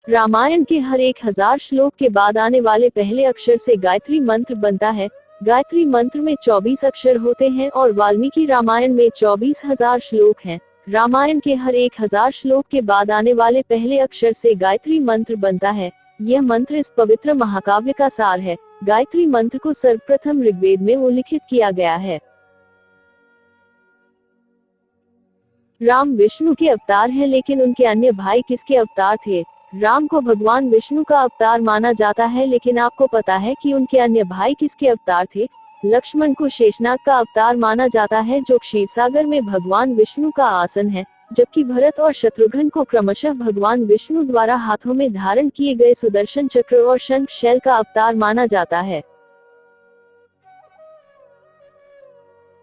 रामायण के हर 1000 श्लोक के बाद आने वाले पहले अक्षर से गायत्री मंत्र बनता है। गायत्री मंत्र में 24 अक्षर होते हैं और वाल्मीकि रामायण में 24,000 श्लोक हैं। रामायण के हर 1000 श्लोक के बाद आने वाले पहले अक्षर से गायत्री मंत्र बनता है। यह मंत्र इस पवित्र महाकाव्य का सार है। गायत्री मंत्र को सर्वप्रथम ऋग्वेद में उल्लिखित किया गया है। राम विष्णु के अवतार हैं, लेकिन उनके अन्य भाई किसके अवतार थे? राम को भगवान विष्णु का अवतार माना जाता है, लेकिन आपको पता है कि उनके अन्य भाई किसके अवतार थे? लक्ष्मण को शेषनाग का अवतार माना जाता है, जो क्षीरसागर में भगवान विष्णु का आसन है, जबकि भरत और शत्रुघ्न को क्रमशः भगवान विष्णु द्वारा हाथों में धारण किए गए सुदर्शन चक्र और शंख शैल का अवतार माना जाता है।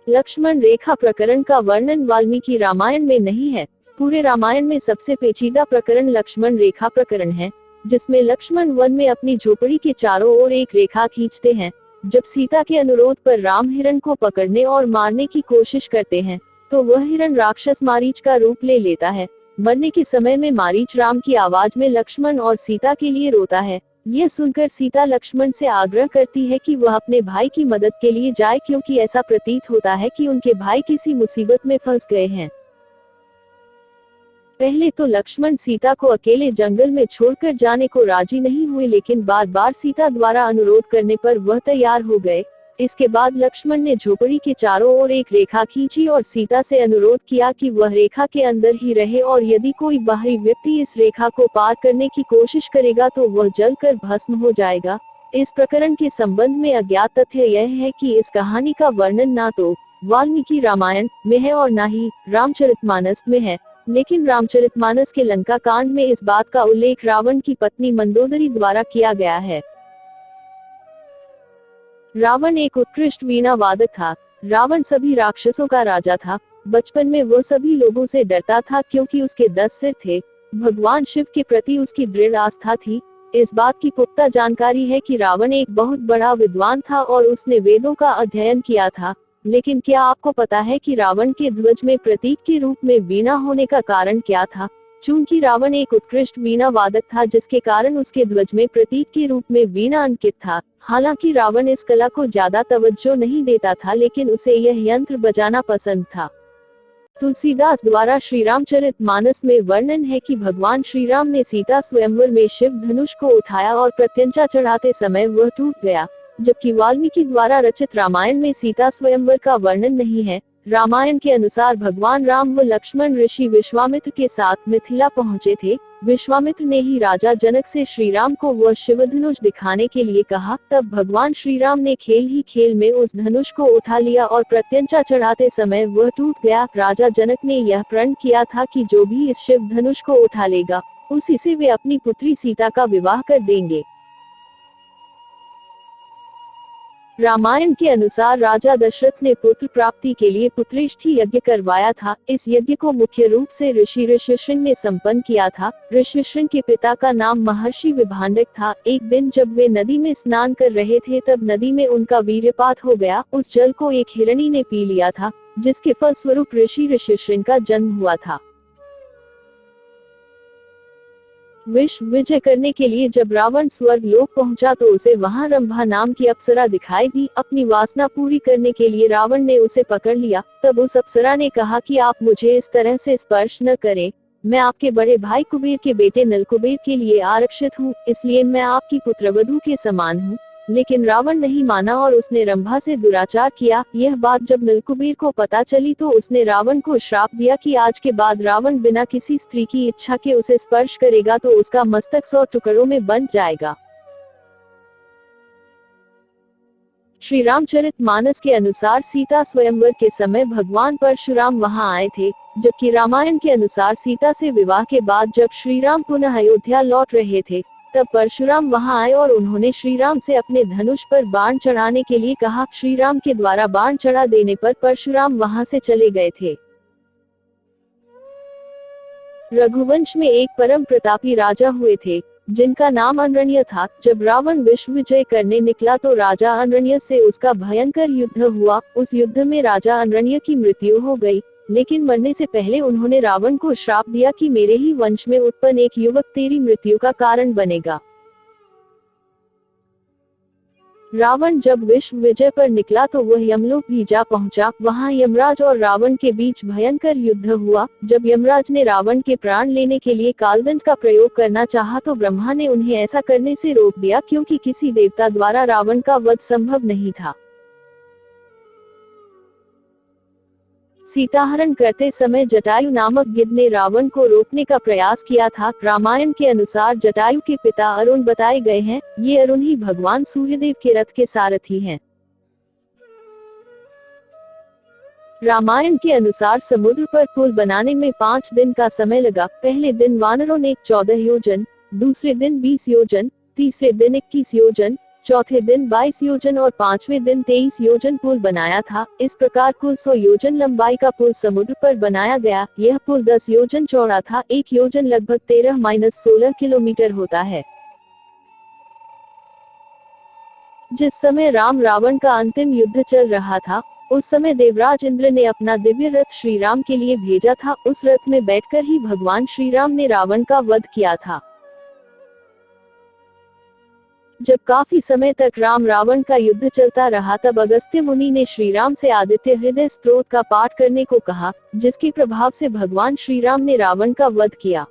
लक्ष्मण रेखा प्रकरण का वर्णन वाल्मीकि रामायण में नहीं है। पूरे रामायण में सबसे पेचीदा प्रकरण लक्ष्मण रेखा प्रकरण है, जिसमें लक्ष्मण वन में अपनी झोपड़ी के चारों ओर एक रेखा खींचते हैं। जब सीता के अनुरोध पर राम हिरण को पकड़ने और मारने की कोशिश करते हैं, तो वह हिरण राक्षस मारीच का रूप ले लेता है। मरने के समय में मारीच राम की आवाज में लक्ष्मण और सीता के लिए रोता है। यह सुनकर सीता लक्ष्मण से आग्रह करती है कि वह अपने भाई की मदद के लिए जाए, क्योंकि ऐसा प्रतीत होता है कि उनके भाई किसी मुसीबत में फंस गए हैं। पहले तो लक्ष्मण सीता को अकेले जंगल में छोड़कर जाने को राजी नहीं हुए, लेकिन बार बार सीता द्वारा अनुरोध करने पर वह तैयार हो गए। इसके बाद लक्ष्मण ने झोपड़ी के चारों ओर एक रेखा खींची और सीता से अनुरोध किया कि वह रेखा के अंदर ही रहे, और यदि कोई बाहरी व्यक्ति इस रेखा को पार करने की कोशिश करेगा तो वह जलकर भस्म हो जाएगा। इस प्रकरण के संबंध में अज्ञात तथ्य यह है कि इस कहानी का वर्णन ना तो वाल्मीकि रामायण में है और ना ही रामचरितमानस में है, लेकिन रामचरितमानस के लंका कांड में इस बात का उल्लेख रावण की पत्नी मंदोदरी द्वारा किया गया है। रावण एक उत्कृष्ट वीणा वादक था। रावण सभी राक्षसों का राजा था। बचपन में वह सभी लोगों से डरता था, क्योंकि उसके 10 सिर थे। भगवान शिव के प्रति उसकी दृढ़ आस्था थी। इस बात की पुख्ता जानकारी है कि रावण एक बहुत बड़ा विद्वान था और उसने वेदों का अध्ययन किया था। लेकिन क्या आपको पता है कि रावण के ध्वज में प्रतीक के रूप में वीणा होने का कारण क्या था? चूंकि रावण एक उत्कृष्ट वीणा वादक था, जिसके कारण उसके ध्वज में प्रतीक के रूप में वीणा अंकित था। हालांकि रावण इस कला को ज्यादा तवज्जो नहीं देता था, लेकिन उसे यह यंत्र बजाना पसंद था। तुलसीदास द्वारा श्री रामचरितमानस में वर्णन है कि भगवान श्री राम ने सीता स्वयंवर में शिव धनुष को उठाया और प्रत्यंचा चढ़ाते समय वह टूट गया, जबकि वाल्मीकि द्वारा रचित रामायण में सीता स्वयंवर का वर्णन नहीं है। रामायण के अनुसार भगवान राम व लक्ष्मण ऋषि विश्वामित्र के साथ मिथिला पहुँचे थे। विश्वामित्र ने ही राजा जनक से श्री राम को वह शिव धनुष दिखाने के लिए कहा। तब भगवान श्री राम ने खेल ही खेल में उस धनुष को उठा लिया और प्रत्यंचा चढ़ाते समय वह टूट गया। राजा जनक ने यह प्रण किया था कि जो भी इस शिव धनुष को उठा लेगा, उसी से वे अपनी पुत्री सीता का विवाह कर देंगे। रामायण के अनुसार राजा दशरथ ने पुत्र प्राप्ति के लिए पुत्रेष्ठी यज्ञ करवाया था। इस यज्ञ को मुख्य रूप से ऋषि ऋष्यशृंग ने संपन्न किया था। ऋष्यशृंग के पिता का नाम महर्षि विभांडक था। एक दिन जब वे नदी में स्नान कर रहे थे, तब नदी में उनका वीर्यपात हो गया। उस जल को एक हिरणी ने पी लिया था, जिसके फलस्वरूप ऋषि ऋष्यशृंग का जन्म हुआ था। विश्व विजय करने के लिए जब रावण स्वर्ग लोक पहुंचा, तो उसे वहां रंभा नाम की अप्सरा दिखाई दी। अपनी वासना पूरी करने के लिए रावण ने उसे पकड़ लिया। तब उस अप्सरा ने कहा कि आप मुझे इस तरह से स्पर्श न करें, मैं आपके बड़े भाई कुबेर के बेटे नलकुबेर के लिए आरक्षित हूँ, इसलिए मैं आपकी पुत्रवधू के समान हूँ। लेकिन रावण नहीं माना और उसने रंभा से दुराचार किया। यह बात जब नलकुबेर को पता चली, तो उसने रावण को श्राप दिया कि आज के बाद रावण बिना किसी स्त्री की इच्छा के उसे स्पर्श करेगा तो उसका मस्तक 100 टुकड़ों में बंट जाएगा। श्री रामचरितमानस के अनुसार सीता स्वयंवर के समय भगवान परशुराम वहां आए थे, जबकि रामायण के अनुसार सीता से विवाह के बाद जब श्री राम पुनः अयोध्या लौट रहे थे, तब परशुराम वहां आए और उन्होंने श्री राम से अपने धनुष पर बाण चढ़ाने के लिए कहा। श्री राम के द्वारा बाण चढ़ा देने पर परशुराम वहां से चले गए थे। रघुवंश में एक परम प्रतापी राजा हुए थे, जिनका नाम अनरण्य था। जब रावण विश्व विजय करने निकला, तो राजा अनरण्य से उसका भयंकर युद्ध हुआ। उस युद्ध में राजा अनरण्य की मृत्यु हो गई, लेकिन मरने से पहले उन्होंने रावण को श्राप दिया कि मेरे ही वंश में उत्पन्न एक युवक तेरी मृत्यु का कारण बनेगा। रावण जब विश्व विजय पर निकला तो वह यमलोक भी जा पहुंचा। वहां यमराज और रावण के बीच भयंकर युद्ध हुआ। जब यमराज ने रावण के प्राण लेने के लिए कालदंड का प्रयोग करना चाहा तो ब्रह्मा ने उन्हें ऐसा करने से रोक दिया, क्योंकि किसी देवता द्वारा रावण का वध संभव नहीं था। सीताहरण करते समय जटायु नामक गिद्ध ने रावण को रोकने का प्रयास किया था। रामायण के अनुसार जटायु के पिता अरुण बताए गए हैं। ये अरुण ही भगवान सूर्यदेव के रथ के सारथी हैं। रामायण के अनुसार समुद्र पर पुल बनाने में 5 दिन का समय लगा। पहले दिन वानरों ने 14 योजन, दूसरे दिन 20 योजन, तीसरे दिन 21 योजन, चौथे दिन 22 योजन और 5वें दिन 23 योजन पुल बनाया था। इस प्रकार कुल 100 योजन लंबाई का पुल समुद्र पर बनाया गया। यह पुल 10 योजन चौड़ा था। 1 योजन लगभग 13-16 किलोमीटर होता है। जिस समय राम रावण का अंतिम युद्ध चल रहा था, उस समय देवराज इंद्र ने अपना दिव्य रथ श्री राम के लिए भेजा था। उस रथ में बैठकर ही भगवान श्री राम ने रावण का वध किया था। जब काफी समय तक राम रावण का युद्ध चलता रहा तब अगस्त्य मुनि ने श्री राम से आदित्य हृदय स्तोत्र का पाठ करने को कहा, जिसके प्रभाव से भगवान श्री राम ने रावण का वध किया।